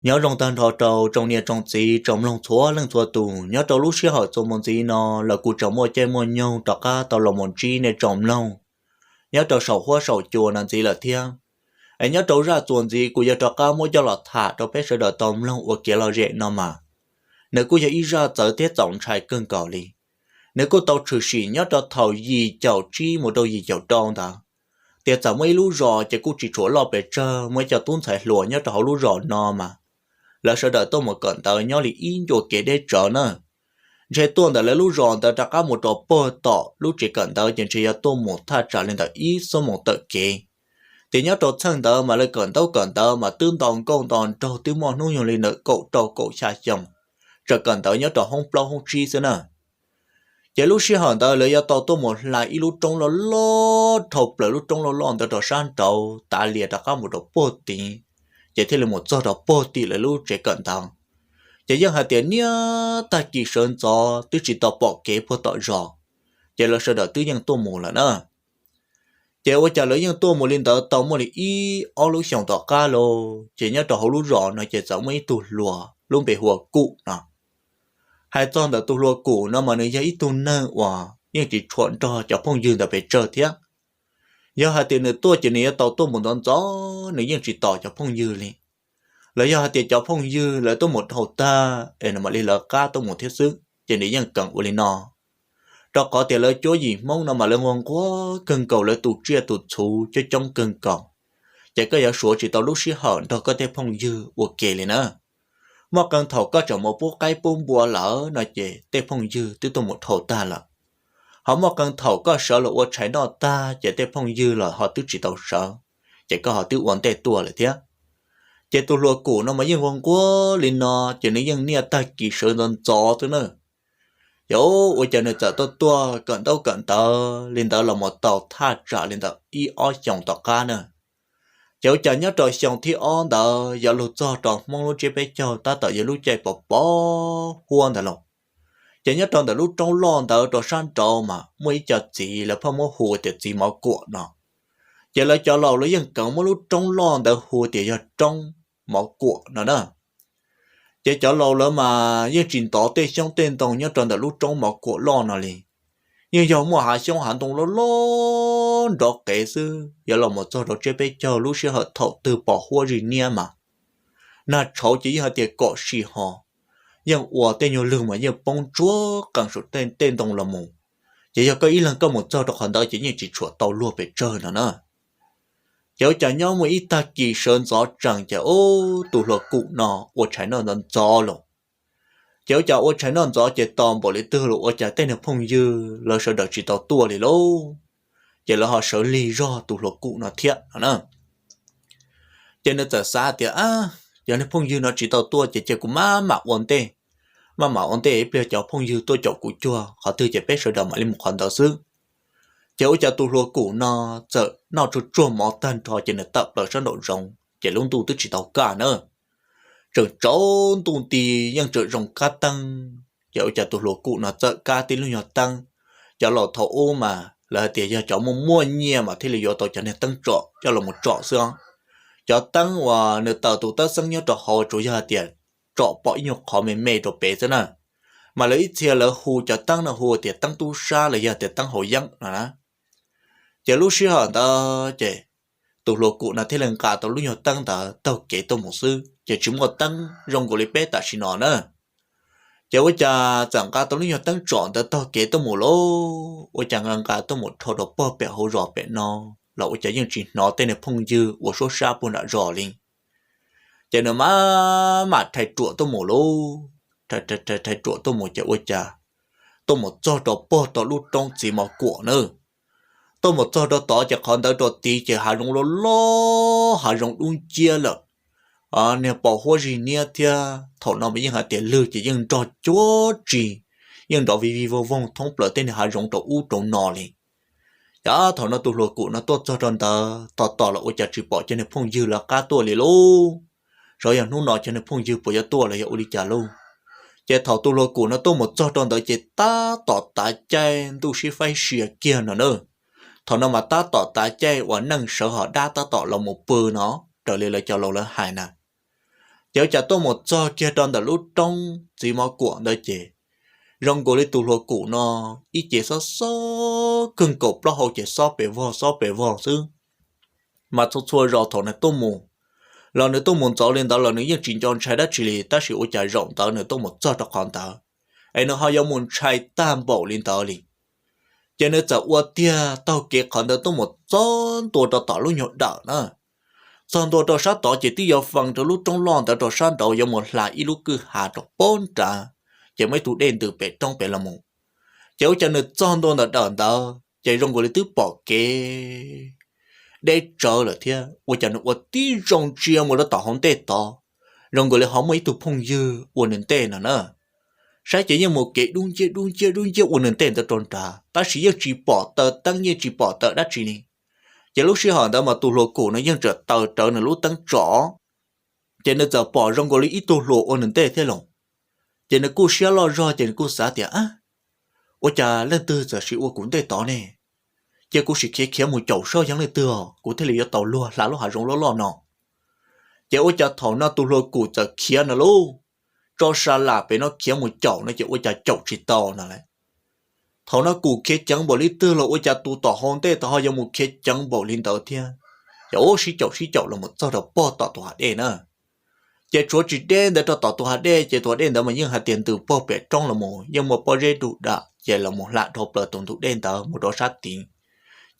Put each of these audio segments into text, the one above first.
nhớ trong tan thọ trâu trong nhà trong gì trong lông xóa tù nhớ trâu lúc xưa họ trong môn gì nó là cụ trồng mua chơi mua nhau trọ cá tàu là môn chi này trong lông nhớ trâu sầu hoa sầu chùa làm gì là thiêng anh nhớ trâu ra tuần gì cụ giờ trọ cá mua cho là thả trâu bé sẽ đợi tôm lông ở kia là rẻ nó mà nếu cụ giờ ý ra tới tết tổng trái cơn cỏ đi nếu cụ tàu trừ sĩ nhớ trâu thầu gì chậu chi một đôi gì chậu tròn đó tiệt giờ mấy lú rò chỉ cụ chỉ chỗ lo bể trơ mới cho tuôn xài lúa nhớ trâu lú rò nó mà là sợ đợi tôi một cận tờ nhau thì in cho kế để trở nữa chế tuần đã lấy lúc ròn tờ đặt cả một trò bơ tỏ lúc chỉ cận tờ chỉ chỉ tôi một tha trả lên tờ ý số một tờ kế thì nhớ trò thân tờ mà lấy cận tờ mà tương đồng công toàn trò tiêu mòn nuôi nhiều lên nữa cậu xa chồng trở cận tờ nhớ trò không plau không chi xưa nữa chế lúc xí hòn tờ lấy tao tôi một lại ít lúc trong lo thộp lại lúc trong lo tờ trò san trâu ta liệt đặt cả một trò bơ tí chỉ thấy là một giọt đó bò tì lại lúc trẻ cận thằng chỉ riêng hai tiền nia ta chỉ sơn gió tôi chỉ tao bỏ kế bỏ tao gió chỉ là sợ đợi tôiยังตัวหมูlà nữa chỉ ở trả lờiยังตัวหมูlên tao tao mới ý ở lúc xong tao cá lô chỉ nhớ tao lúc gió nó chỉ giống mấy tụ lùa luôn bị hùa cụ nè hai con tao tụ lùa cụ nó mà nó ít tụ nơ hòa nhưng chỉ chọn cho phong dương tao bị trơ thiệt giờ hai tiền nữa tôi chỉ này tao tôi một đòn gió nếu như chỉ tỏ cho phong dư lên lấy giờ hai tiền cho phong dư lấy tôi một hậu ta để mà đi lỡ cá tôi một thiết sức chỉ nàyยังcần u lên nọ đó có tiền lấy chỗ gì mong nào mà lấy ngon quá cần cầu lấy tụt chia tụt chú cho trong cần cầu chỉ có giờ số chỉ tao lúc xí hận đó có thể phong dư ok lên nữa mà cần thầu có cho một bố cái bông bùa lỡ nói chỉ để phong dư tới tôi một hậu ta là họ mà cần thầu có sợ là ô trái nó ta chỉ để phong dư là họ tự chỉ tàu sợ chỉ có họ tự uốn tê tua là thế chỉ tu lúa cũ nó màยังngon quá lên nó chỉ nếuยังnia ta chỉ sợ nó gió thôi nữa dẫu ô cho nên giờ tôi tua cận tao lên tao là một tàu tha trả lên tao y ó chồng tàu cá nữa dẫu chờ nhớ rồi chồng thì on tao giờ lụt gió tròn mong lúc chế bé cho ta tao giờ lúc chạy bỏ huân tao lòng chỉ nhớ trong lúc trong lon tao cho san trâu mà mới cho chị là phong mô hùa thì chị máu cuộn nó chỉ là cho lâu lấy dân cận mỗi lúc trong lon tao hùa thì cho trong máu cuộn nó đó chỉ cho lâu nữa mà dân trình tỏ tên trong tên tông nhớ trong lúc trong máu cuộn lon nó liền nhưng giờ mà hạ xong hạn tông lo đó kể sư giờ là một số đó chế bé cho lúc sẽ hợp thọ từ bỏ hùa gì nia mà na cháu chỉ hạt tiền cọ xì họ nhưng ủa tên nhiều lương mà nhiều bông chúa càng số tên đồng là mù chỉ cho cái ý lần có một giờ đọc hẳn đó chỉ như chỉ chuột tàu lúa về chơi nữa cháu chả nhau một ít ta kỳ sơn gió chẳng chả ô tụ lúa cụ nọ ô trái nọ nón gió rồi cháu chả ô trái nón gió chỉ tòm bỏ lấy tư rồi ô chả tên là phong dư lỡ sợ đợi chỉ tàu tua thì lâu chỉ là họ sợ lì do tụ lúa cụ nó thiệt nữa cho nên giờ xa thì giờ này phong dư nó chỉ tàu tua chỉ của má ổn tê mà ông tê bây giờ phong dư tôi chọn cụ chua họ tư chỉ biết sửa đầu mà lên một khoản đầu sư cháu cho tôi lúa cụ nó sợ nó cho chua máu tan cho chỉ là tập ở sân độ rồng chỉ luôn tu tức chỉ tàu cả nữa rồi trốn tu tì nhưng trở rồng cá tăng cháu cho tôi lúa cụ nó sợ cá tí luôn nhỏ tăng cháu lò thầu ô mà là tiền giờ cháu mua nhẹ mà thế là do tôi cho nên tăng trọ cho là một trọ xương cháu tăng và nửa tàu tụ tất sang nhớ trọ hồ chủ gia tiền trọ bỏ nhục họ mê trọ bể thế nè mà lấy chia là hù cho tăng là hù thì tăng tu sa là giờ thì tăng hội dân nè chỉ lúc xưa họ ta chỉ tụ lúa cụ là thế lần cả tụ lúc nhiều tăng ta tao kể tao một sư chỉ chúng một tăng rong của lấy bé ta xin nó nữa chỉ với cha chẳng cả tụ lúc nhiều tăng chọn tao kể tao một lô với chẳng ngăn cả tao một thọ đồ bỏ bẹ hậu rõ bẹ nó là với cha những chuyện nó tên là phong dư của số sa buồn đã rõ liền cho nên mà thầy trụ tôi một lô thầy trụ tôi một chợ ôi cha tôi một cho đó bỏ đó lúc trong chỉ mà của nữa tôi một cho đó tỏ cho con đó đó tí chỉ hà rong lô hà rong đúng chia lợ nè bỏ hoa gì nè thia thọ nó mới những hạt tiền lừa chỉ những trò chúa gì những đó vì vô vong thông bờ tên hà rong đó u trộn nọ liền đó thọ nó tụ lúa cụ nó tốt cho tròn tỏ là ôi cha chỉ bỏ cho nên phong dư là cá tua liền luôn rồi giờ nó nói cho nên phong dư bỏ cho tua là hiệu đi trả luôn chế thọ tu lô cụ nó tu một cho tròn đợi chế ta tỏ ta chơi tu sĩ phải sửa kia nữa thọ nó mà ta tỏ ta chơi và nâng sợ họ đa ta tỏ là một bờ nó trở lại là cho lâu là hài nè cháu chả tôi một cho kia đòn đã lúc trong chỉ mà cuộn đó chị rong cô lấy tụ lúa cũ nó ít chị xó xó cưng cột đó hậu chị xó bể vò xứ mà tôi xua rõ thằng này tôi mù lần nữa tôi muốn cho lên đó là nếu như chính cho trái đất chỉ là ta sẽ ôi chạy rộng đó nữa tôi muốn cho được con đó ấy nó hay muốn trái tam bộ lên đó liền cho nên giờ ua tia tao kia còn đó tôi một chọnตัวđó tao lúc nhột đỡ nữa chọnตัวđó sát đó chỉ tiêu phần đó lúc trong lon đó sát đó có một là ít lúc cứ hạ đó bốn trả chỉ mấy tụ đen từ bể trong bể là mù cháu cho nên chọnตัวđó đó chỉ rong của lấy tứ bỏ kê để chờ là thế, tôi chẳng được tí rong chia một đó tao không tệ to, rong gọi là họ mấy tụ phong dư, tôi nên tệ nữa, sai chỉ như một cái đúng chưa, tôi nên tệ tao tròn trả, ta chỉ bỏ tờ tăng như chỉ bỏ tờ đã chỉ này, chỉ lúc xưa họ đã mà tụ lô cổ nóยังtrở nên lúc tăng rõ, chỉ nên giờ bỏ rong gọi là ít tụ lô tôi nên tệ thế lòng, chỉ nên cô xưa lo cho chỉ nên cô xả tiền á, tôi chả lên từ giờ chỉ tôi cũng tệ to nè. Giờ cô sẽ khé một chậu sôi giống như tưa, cô thấy là tàu lúa lá lúa hạ rong lúa nọ. Giờ ôi cha thầu nó tu lúa cụ giờ khé nó luôn, cho xa là bé nó khé một chậu nó giờ ôi cha chậu chỉ to nè lại. Thầu nó cụ khé chẳng bỏ lý tư là ôi cha tu tỏ hôn tê tao giờ một khé chẳng bỏ linh đầu thiên. Giờ ôi xí chậu là một sao đầu bỏ tỏ hạt đen nữa. Giờ chúa chỉ đen để tỏ hạt đen, giờ tỏ đen đó mà những hạt tiền từ bỏ bể trong là một, nhưng một bỏ rễ đủ đã, giờ là một lạ thộp là tổng thụ đen đó một đó sát tiền.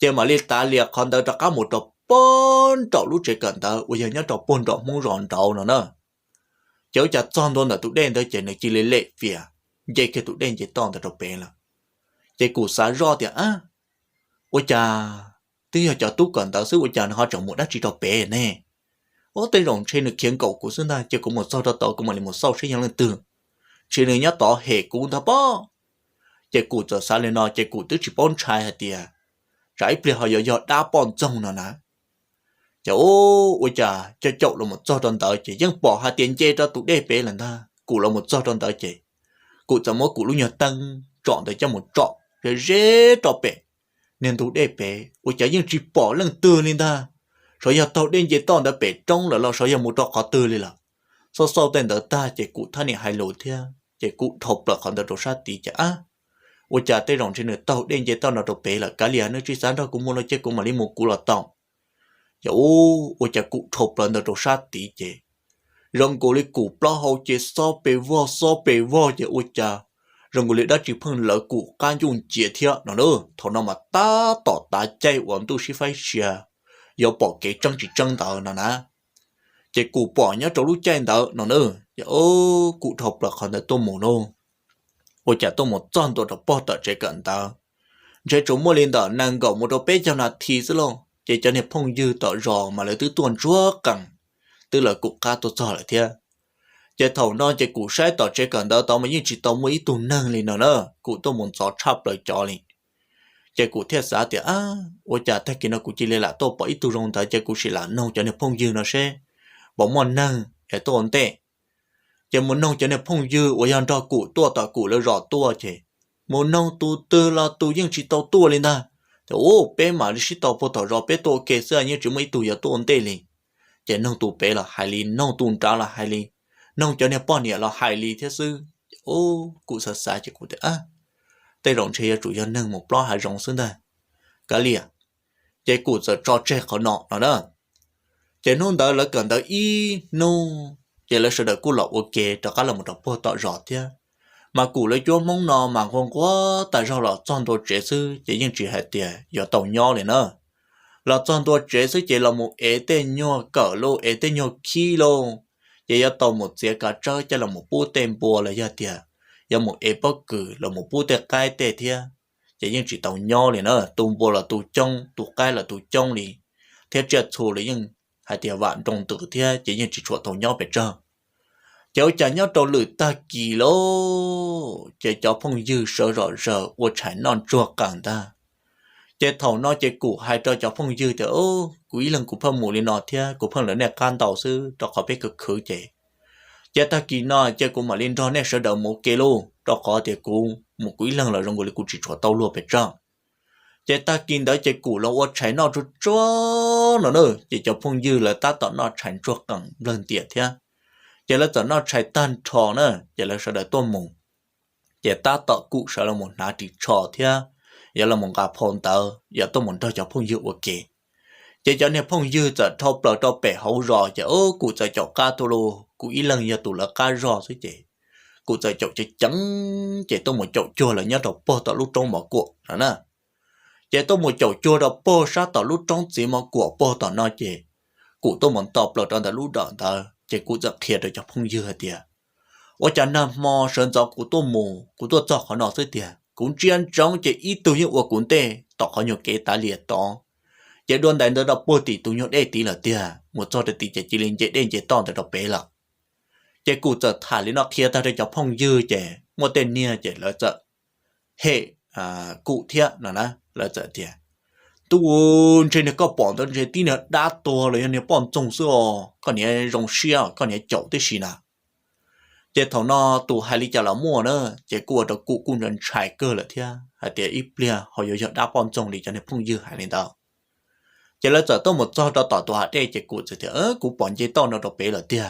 Giờ mà liên ta liệt còn đỡ cả một trò bốn trò lúc trẻ cần đỡ, bây giờ nhớ trò bốn trò muốn ròn trò nữa. Cháu chả chọn luôn là tụi đen đó chỉ là chỉ lệ phía, giờ cái tụi đen chỉ toàn là trò bé là, giờ cụ xả rõ thì á, ôi cha, tuy là cho tụi cần đỡ xứ ôi cha nó họ chọn một đá chỉ trò bé nè, ôi tên rồng trên được khiến cậu của xứ ta, chỉ có một sau đó tỏ cũng mà một sau sẽ nhận lên từ, chỉ là nhớ tỏ hệ cũng thà bó, giờ cụ giờ xả lên nó, giờ cụ tức chỉ bốn trai hả tiệt. Trái bìa họ giờ đá bòn trông nào nè, cháu ôi chà, cho chậu là một trò tròn tờ chỉ dân bỏ hai tiền chê cho tụi đê bể lần ta, cụ là một trò tròn tờ chỉ, cụ cho mỗi cụ lúc nhờ tăng chọn để cho một trọ, rồi rế trọ bể, nên tụi đê bể, ôi chà dân chỉ bỏ lần tư lên ta, rồi giờ tàu đen dễ toàn đã bể trong là lo rồi giờ một trọ khó tư lên là, sau tên đỡ ta chỉ cụ thân này hai lỗ theo, chỉ cụ thộp là còn đỡ đồ sát tí chả. Ôi cha tây rồng trên nửa tàu đen dễ tàu nào đồ bể là cá liền nó chỉ sáng đó cũng muốn nó chết cũng mà lấy một cú là tàu. Ôi cha cụ thộp là đồ sát tí chế. Rồng cổ lấy cụ bao hậu chế so bể vo chế ôi cha. Rồng cổ lấy đã chỉ phân lỡ cụ can dùng chế thiệt nó nữa. Thằng nào mà ta tỏ ta chạy vẫn tu sĩ phải xìa. Giờ bỏ cái trăng chỉ trăng tàu nó nè. Chế cụ bỏ nhá trâu lúc chạy tàu nó nữa. Cụ thộp là còn là tôm mù nô. Ôi chả tôi một chọn tôi được bỏ tờ chế cận tờ. Chế chúng mua lên tờ nàng gạo một đồ bế cho nó thì chứ luôn. Chế cho nên phong dư tờ rò mà lấy tứ tuần chúa cẳng. Tức là cụ ca tôi cho lại thế. Chế thầu non chế cụ sai tờ chế cận tờ tờ mà như chỉ tờ mua ít tuần nâng lên nữa. Cụ tôi muốn cho chắp lời cho lên. Chế cụ thiết giá thì ôi chả thấy kia nó cụ chỉ lấy lại tôi bỏ ít tu rong tờ chế cụ chỉ là nông cho nên phong dư nó sẽ. Bỏ mòn nâng để tôi ổn tệ. Chỉ muốn nông cho nên phong dư, ở nhà trò cụ tua tỏ cụ là rõ tua chứ. Muốn nông tu tư là tu nhưng chỉ tàu tua lên ta. Thì bé mà đi tàu bộ tàu rõ bé tua kê xưa như chỉ mấy tu giờ tu ổn tệ lên. Chỉ nông tu bé là hai ly, nông tu trả là hai ly. Nông cho nên bao nhiêu là hai ly thế sư. Cụ sợ xa chứ cụ thế Tây rộng chế chủ yếu nâng một lo hai rộng xương ta. Cả ly chỉ cụ sợ cho trẻ khó nọ nó đó. Chỉ nông đó là cần đó nông. Chỉ là sự đời cũ lọ ok cho cả là một đọc bộ tỏ rõ thế mà cũ lấy cho mong nọ mà không quá tại sao là chọn đồ chế sư chỉ những chỉ hạt tiền giờ tàu nhỏ này nữa là chọn đồ chế sư chỉ là một ế tên nhỏ cỡ lô ế tên nhỏ kilo chỉ giờ tàu một chiếc cá trơ chỉ là một bút tên bùa là giờ tiền giờ một ế bất cứ là một bút tên cái tên thế chỉ những chỉ tàu nhỏ này nữa tụ bùa là tụ trong tụ cái là tụ trong đi thế chết thù là những hai tiền vạn trong tự thế chỉ như chỉ chuột thầu nhau phải trơ cháu chả nhau trâu lưỡi ta kỳ lô chỉ cháu phong dư sợ rõ sợ ô trái non chuột càng ta chỉ thầu nó chỉ cụ hai cho cháu phong dư thì quý lần cụ phong mù lên nọ thế cụ phong lớn này can tàu sư cho khó biết cực khứ chỉ ta kỳ nọ chỉ cụ mà lên đó này sợ đầu một kilo cho khó thì cụ một quý lần là trong cụ cụ chỉ chuột tàu luôn phải trơ chỉ ta kinh đó chỉ cụ là ô trái nó chút chúa nó nữa chỉ cho phong dư là ta tỏ nó trái chuột càng lần tiệt thế chỉ là giờ nó chạy tan trò nữa chỉ là sợ đợi tôi mù chỉ ta tạo cụ sợ là một nát thì trò thế giờ là một gặp phong tờ giờ tôi muốn cho phong dư ok chỉ cho nên phong dư giờ thâu bờ cho bể hậu rò chỉ cụ giờ cho cá tu lô cụ ý lần giờ tụ là cá rò thôi chị cụ giờ cho chỉ trắng chỉ tôi một chậu chua là nhớ đầu bò tạo lúc trong một cuộc đó nè chỉ tôi một chậu chua đầu bò sát tạo lúc trong chỉ một cuộc bò tạo nó chị cụ tôi muốn tập là trong lúc đó ta chỉ cụ giờ kia được cho phong dư hết tiệt我讲那么生早古多么，古多早好闹些点，古这样长这一度用我古代，到好用给打猎当，这段代得到波地都用来地了点，我做的地这只零这零这当得到白了，这古则他里那贴他的叫碰油这，我的呢这了这，嘿古贴那呢了这点。tuôn trên này có bọn đó trên tí nữa đá to rồi này bọn trồng sữa còn này rong xia còn này chậu tới xí nào chế thằng nó tụ hai lý cho là mua nữa chế cua đó cụ cũng nên chạy cơ là thế hay để ít bia họ yêu đá bọn trồng đi cho nên phong dư hai lên đó chế là giờ tôi một cho đó tỏ tọa đây chế cụ thì cụ bọn chế to nó đọc bé là thế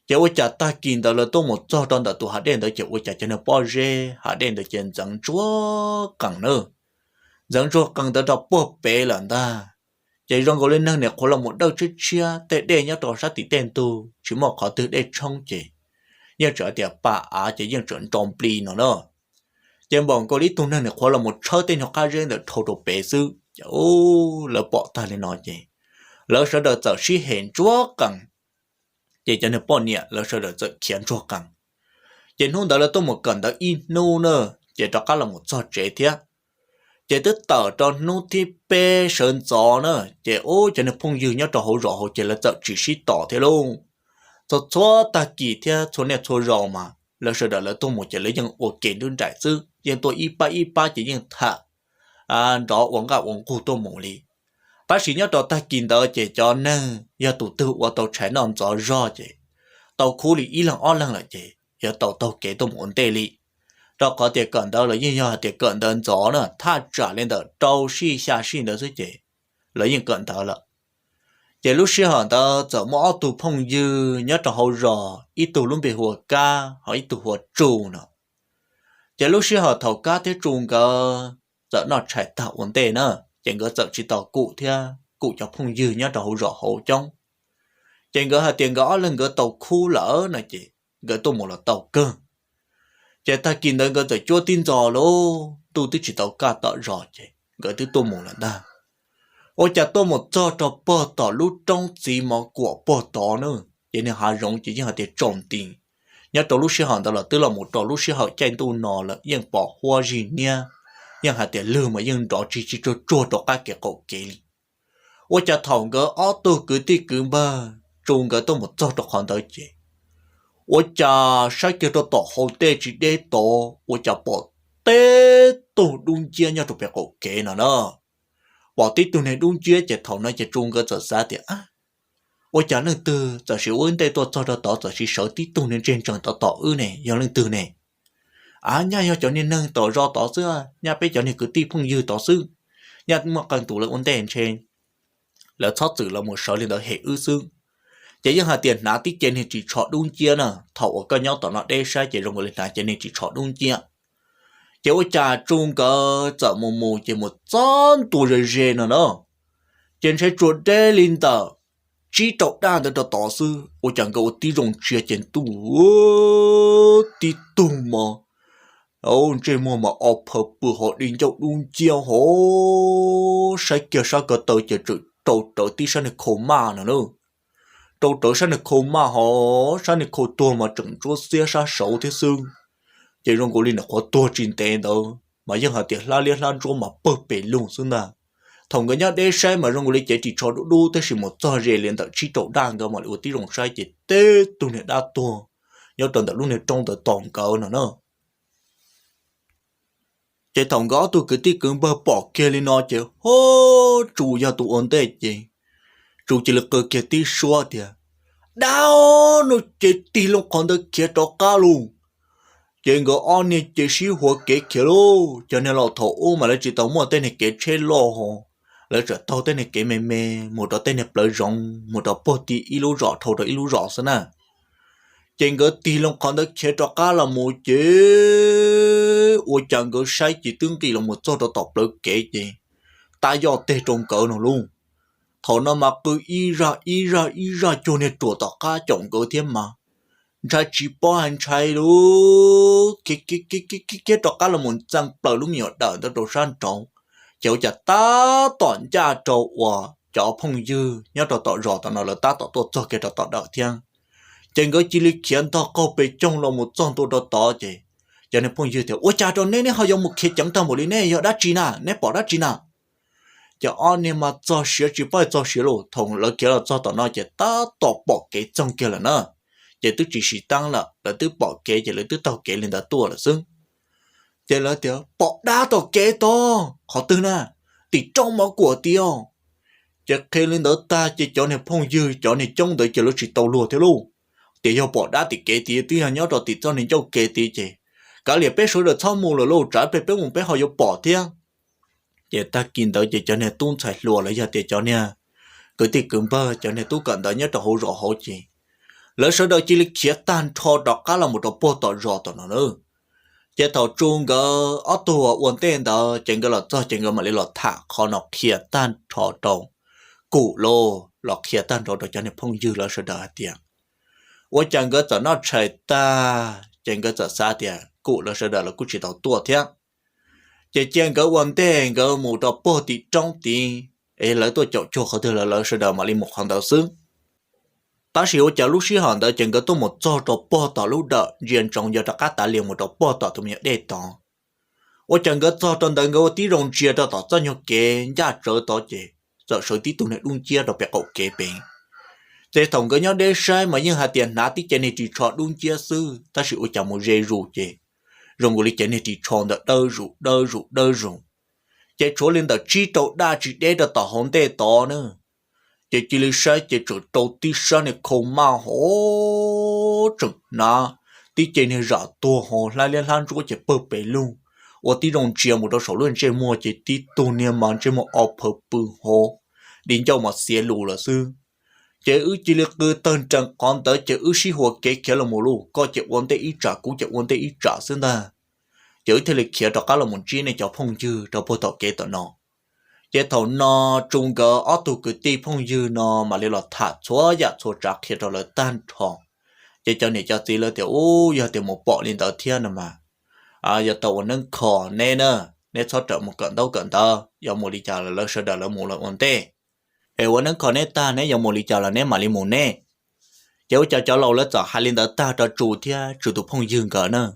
chế ôi chả ta kinh đó là tôi một cho đó tụ hai đen đó chế ôi chả cho nên bao rê hai đen đó trên dẫn chúa cẳng nữa dẫn cho cần tới đọc bộ bể lần ta chạy rong gọi lên năng này có là một đâu chết chia để nhớ tỏ sát tí tên tu chỉ một khó từ để trong chị nhớ trở tiệp bà chỉ những chuyện trong pli nó nữa trên bọn có lý tu năng này có là một chơi tên học ca riêng để thâu đồ bể sư ô lỡ bỏ ta lên nói chị lỡ sợ đợi giờ sĩ hẹn chúa cần chị cho nên bỏ nhẹ lỡ sợ đợi giờ khiến chúa cần chị hôm đó là tôi một cần đó in nô nữa chị cho các là một trò trẻ thiết chế tức tờ cho nô thi bê sơn gió nữa chế ô cho nên phong dư nhớ cho hậu rõ hậu chế là tự chỉ sĩ tỏ thế luôn cho cho ta kỳ thế cho nên cho rõ mà là sự đó là tôi một chế lấy những ô kiện đơn đại sư nhưng tôi y ba chỉ những thà đó uống gạo uống cụ tôi mổ li bác sĩ nhớ cho ta kỳ đó chế cho nên giờ tụ tư và tàu trái non gió rõ chế tàu khu li y lần o lần là chế giờ tàu kế tôi muốn tê li đó có thể cần đó là những nhà thể cần đơn gió nữa ta trả lên đó trâu xì xa xì nữa chứ chị lấy những cần đó là chị lúc xưa họ đó giờ mỗi tụ phong dư nhớ trong hậu rò ít tụ luôn bị hùa ca họ ít tụ hùa trù nữa chị lúc xưa họ thầu ca thế trùng cơ giờ nó chạy tạo vấn đề nữa chị ngỡ giờ chỉ tàu cụ theo cụ cho phong dư nhớ trong hậu rò hậu trong chị ngỡ hà tiền gõ lên ngỡ tàu khu lỡ này chị ngỡ tụ một là tàu cơ chế ta kinh đến cái chúa tin rõ lô tôi chỉ tàu cá tọt rõ chế cái thứ tôi muốn là ta ôi chả tôi một cho bơ tỏ lúc trong gì mà của bơ tỏ nữa cho nên hà rong chỉ những hạt để trồng tiền nhớ trâu lúc xưa họ đó là tức là một trâu lúc xưa họ chạy tu nọ là những bỏ hoa gì nha những hạt để lừa mà những đó chỉ cho chua đó các cái cậu kỹ ôi chả thòng cái ó tôi cứ tí cứ bơ trùng cái tôi một cho họ đó chế 我家啥叫做到后代之类多，我家把代都中间要特别好给了呢。把代都那中间就头那就中个做啥的啊？我家那的就是问代多做得到，就是手代都能真正到到呢，要能的呢。啊，nhà要cho nên nâng tỏ rõ tỏ xưa, nhà bây giờ này cứ tiếp phong dư tỏ sư, nhà mà cần tụ lực vấn đề trên, là thoát sự là một số liên đó hệ ư xương. Chỉ những hạt tiền nã tí trên thì chỉ chọn đúng chia nè, thầu ở cái nhau tỏ nó đe sai chỉ dùng người nã trên thì chỉ chọn đúng chia. Chỉ ở trà trung cơ chợ mù chỉ một trăm tuổi rồi rề nữa đó. Trên sẽ chuột đe linh tờ, chỉ trộn đa được tỏ sư, ở chẳng có tí dùng chia trên tu, tí tu mà. Ông trên mua mà ốp hợp bữa họ đi cho đúng chia họ, sai kia sao có tờ chỉ trộn tí sao này khổ mà nữa. Trâu trở sang được khổ mà họ sang được khổ tua mà chẳng chúa xe xa xấu thế xương chỉ rong cổ linh là khó tua trình tên đâu mà dân họ tiệt la liên lan chúa mà bơ bể luôn xương nà thằng cái nhá đế sai mà rong cổ linh chỉ cho đủ thế chỉ một cho rề liền tận chỉ trâu đang cơ mà ưu tí rong sai chỉ tê tu này đa tua nhớ tuần tận lúc này trong tận toàn cầu nữa chỉ thằng gõ tôi cứ tí cứ bơ bỏ kia lên nó chỉ hô chủ nhà tụ ổn tệ chỉ chủ chỉ là cơ kia tí xóa thì đau nó chỉ tí luôn còn được kia đó cả luôn chỉ ngờ anh này chỉ xí hoa kia kia luôn cho nên là thầu mà lại chỉ tao mua tên này kia chơi lo hồ lại trở tao tên này kia mềm một đó tên này bơi rong một đó bớt tí ilu rõ thầu đó ilu rõ xí nè chèn cái tì lòng còn được chế cho cá là một chế ôi chẳng cái sai chỉ tương kỳ là một chỗ đó tập được kể gì ta do tê trong cỡ nó luôn thọ nó mà cứ y ra cho nên chuột tao cá chồng cỡ thêm mà ra chỉ bỏ hành trai luôn cái tao cá là một trang bờ lúc nhỏ đợt tao đồ san trâu cháu chả ta toàn cha trâu và cháu phong dư nhớ tao tao rõ tao nói là ta tao tôi cho cái tao đợt thiên trên cái chỉ lý khiến tao có bị trong lòng một trong tôi đó chứ cho nên phong dư thì ôi cha trâu nên họ dùng một khi chẳng tao một lý này họ đã chi na nên bỏ đã chi na cho anh em mà cho sửa chỉ phải cho sửa luôn thằng lỡ kia là cho tao nói chứ ta tao bỏ cái trong kia là nữa chứ tôi chỉ sĩ tăng là tôi bỏ cái chứ là tôi tao cái lên đã tua là xứng chứ là tiểu bỏ đá tao cái to họ tư na thì trong máu của tiêu chứ khi lên đó ta chỉ cho nên phong dư cho nên trong đấy chứ nó chỉ tàu lùa thế luôn thì họ bỏ đá thì cái tí hàng nhớ rồi thì cho nên cho cái tí chứ cả liệt bé số được thao mù là lâu trả bé một bé họ yêu bỏ thiên chứ ta kinh tới chỉ cho nên tuôn chạy lùa lại giờ thì cho nên cứ thì cứ bơ cho nên tôi cần tới nhớ cho hỗ rõ hỗ chị lỡ sau đó chỉ là chia tan cho đó cả là một đồ bộ tỏ rõ tỏ nó nữa chế thầu trung cái ở tù ổn định đó chính cái là cho chính cái mà lấy là thả khó nó chia tan cho đầu cụ lô là chia tan cho đầu cho nên phong dư là sau đó tiền tôi chẳng cái cho nó chạy ta chính cái cho xa tiền cụ là sau đó là cụ chỉ đầu tua thế chế chính cái ổn định cái một đồ bộ thì trong tiền ấy lấy tôi chọn cho họ thứ là sau đó mà lấy một hàng đầu xứng ta chỉ có chờ lúc xí hòn đó chừng có tôi một chỗ đồ bỏ tỏ lúc đó riêng trong giờ ta cắt ta liền một đồ bỏ tỏ tụi mình để tỏ我整个早上等个地容接到到怎样给家找到这，这手机都能用接到别个给病。这同个nhau để sai mà nhưng hà tiền nát tí trên này chỉ chọn luôn chia sư, ta sự ở trong một dây rủ chế, rồi người trên này chỉ chọn được đơ rủ, chế chỗ lên đó chỉ tàu đa chỉ để được tàu hòn tê to nữa. Chế chỉ lý sai chế chỗ đầu tí sao này không mà hổ chừng na tí chế này rõ tua hồ lại lên lan chỗ chế bơ bể luôn, ở tí đồng chiều một đầu số luôn chế mua chế tí tu niệm mà chế một ốp bơ bự hồ, đến cho mà xé lù là sư, chế ư chỉ là cứ tân trăng còn tới chế ư xí hồ kế kéo là một lù, có chế vấn đề ít trả cũng chế vấn đề ít trả xứ ta, chế thì lịch kéo đó cả là một chi này cho phong dư cho bố tàu kế tao nó. Chế thầu nó trung gỡ ở tù cứ ti phong dư nó mà lấy lọt thả chúa dạ chúa trạc khi đó là tan tròn chế cho này cho tí là tiểu giờ tiểu một bộ lên tờ thiên mà giờ tàu nâng khỏ nè nè cho trợ một cận đâu giờ một lý chào là lỡ sơ đờ là một là ổn tê hệ vấn nâng khỏ nè ta nè giờ một lý chào là nè mà lý một nè chế cho lâu là cho hai lên tờ ta cho chủ tụ phong dư gỡ nữa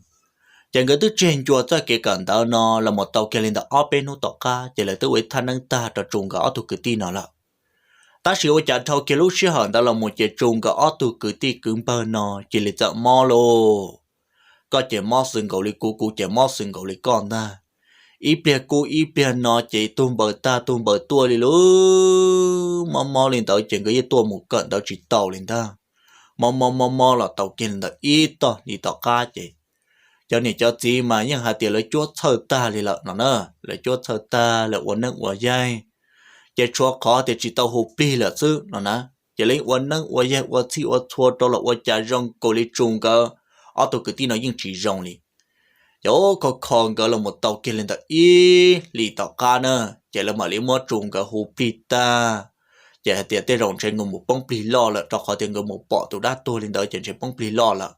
chẳng cái thứ trên chùa cho cái cận đó nó là một tàu kia lên đó ở bên nó tàu cá chỉ là thứ ấy thanh năng ta cho trùng cái ở tu cử ti nó là ta chỉ ở chợ thâu kia lúc xưa hẳn đó là một chế trùng cái ở tu cử ti cứng bờ nó chỉ là chợ mò lô có chế mò sừng cầu li cú chế mò sừng cầu li con ta ít bia nó chỉ tung bờ tua đi luôn mò lên tới chuyện cái tua một cận đó chỉ tàu lên ta mò là tàu kia là ít to đi tàu cá chỉ cho nên cho gì mà những hạt tiền lấy chuột thơ ta thì lợn nó nữa lấy chuột thơ ta là uốn nâng uốn dây chỉ chuột khó thì chỉ tàu hộp pi là chứ nó nè chỉ lấy uốn nâng uốn dây uốn chi uốn chuột đó là uốn chả rong cổ li trùng cơ ở tàu cái tin nó nhưng chỉ rong li chỗ có còn cơ là một tàu kia lên tàu y li tàu cá nữa chỉ là mà lấy mua trùng cơ hộp pi ta chỉ hạt tiền tê rong trên ngồi một bông pi lo là cho khó tiền ngồi một bọ tụ đá tôi lên tới trên bông pi lo là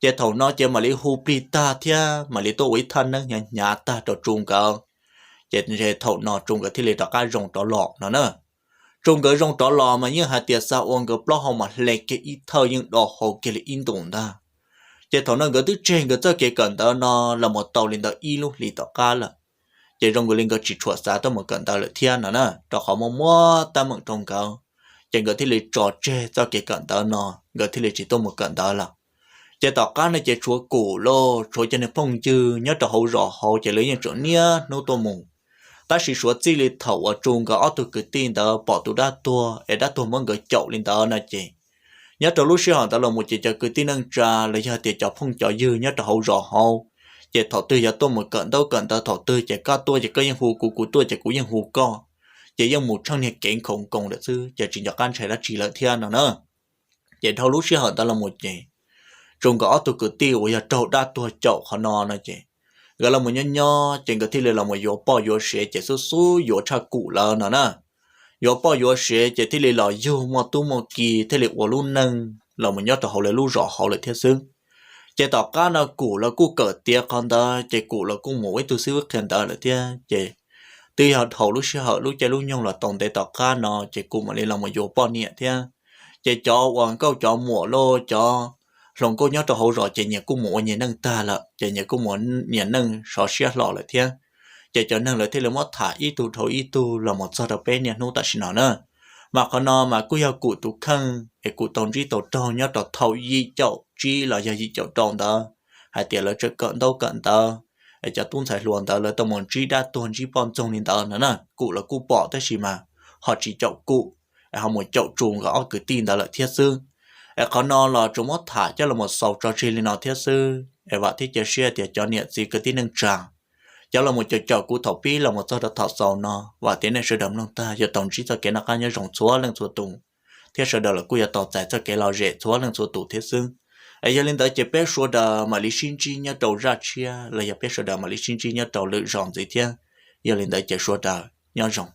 chế thầu nó chế mà lấy hú pi ta thia mà lấy tôi thân nó nhà ta cho trung cơ chế thầu nó trung cơ thì lấy cái rong đó lọ nó nữa trung cơ rong đó lọ mà như hạt tiền sao ông cơ block họ mà lấy cái ít thơ nhưng đó họ cái lấy in tụng ta chế thầu nó cái thứ trên cái cho cái cần đó nó là một tàu lên đó y luôn lấy đó cá là chế rong cái lên cái chỉ chuột xa tới một cần đó là thiên nó nữa đó họ mua ta mượn trung cơ chế cái thì lấy trò chơi cho cái cần đó nó cái thì lấy chỉ tôi một cần đó là chế tao cá này chế chúa cổ lô chúa cho nên phong chư nhớ tao hậu rõ hậu chế lấy những chỗ nia nô tô mù ta chỉ chúa chỉ lấy thầu ở trung cái ở tu cái tin đó bỏ tu đa tua để đa tua mong cái chậu lên đó nè chế nhớ tao lúc xưa tao là một chế cho cái tin năng trà lấy cho tiền cho phong cho dư nhớ tao hậu rõ hậu chế thầu tư giờ tôi một cận tao thầu tư chế cá tua chế có những hù cụ tua chế cũng những hù co chế những một trong những cảnh khổng công được sư chế chỉ cho can chế là chỉ lợi thiên nào nữa chế thầu lúc xưa tao là một chế trong cái tụ cứ tiêu giờ trâu đa tua chậu họ nọ nè chị gọi là một nhỏ trên cái thì là một yếu bao yếu sẽ chỉ số số yếu cha cụ là nè yếu bao yếu sẽ chỉ thì là yếu mà tu mà kỳ thì là của luôn nâng là một nhỏ tàu hậu lại luôn rõ hậu lại thiết xương chỉ tao cá nó cụ là cụ cỡ tiệt con đó chỉ cụ là cụ mỗi tu sĩ khen đó là tiệt chỉ từ họ hậu lúc xưa họ lúc chạy lúc nhung là tổng để tao cá nó chỉ cụ mà lên là một yếu bao nhiêu tiệt chỉ cho hoàng câu cho mùa lô cho lòng cô nhớ tao hậu rõ chỉ nhà cụ mỗi nhà nâng ta là chỉ nhà cụ mỗi nhà nâng so sánh lọ lại tiệt chỉ cho nên là thế là mất thả ít tu thầu ít tu là một sao đó bé nhà nô ta xin nó nữa mà còn nó mà cứ yêu cụ tu khăn để cụ tông trí tổ tròn nhớ tổ thầu gì chậu chi là do gì chậu tròn đó hay tiền là chơi cận đâu cận đó để cho tuân sai luôn đó là tông môn trí đã tuân trí bọn trong nên đó nữa nè cụ là cụ bỏ tới gì mà họ chỉ chậu cụ họ một chậu trùng gõ cứ tin đó là thiết sư còn nó là chúng mất thả cho là một sầu cho chi lên nó thiết sư để vậy thì chơi xe thì cho nhiệt gì cứ tin nâng tràng cho là một chỗ của thầu pi là một chỗ thầu sầu nó và tiến này sẽ đầm nông ta giờ tổng chỉ cho cái nó cá nhân rộng chúa lên chúa tùng thế sau đó là cô giờ tàu chạy cho cái lao rẻ chúa lên chúa tùng thế xương ấy giờ lên tới chỉ biết số đờ mà lý sinh chi nhớ đầu ra chia là giờ biết số đờ mà lý sinh chi nhớ đầu lựa rộng gì thế giờ lên tới chỉ số đờ nhớ rộng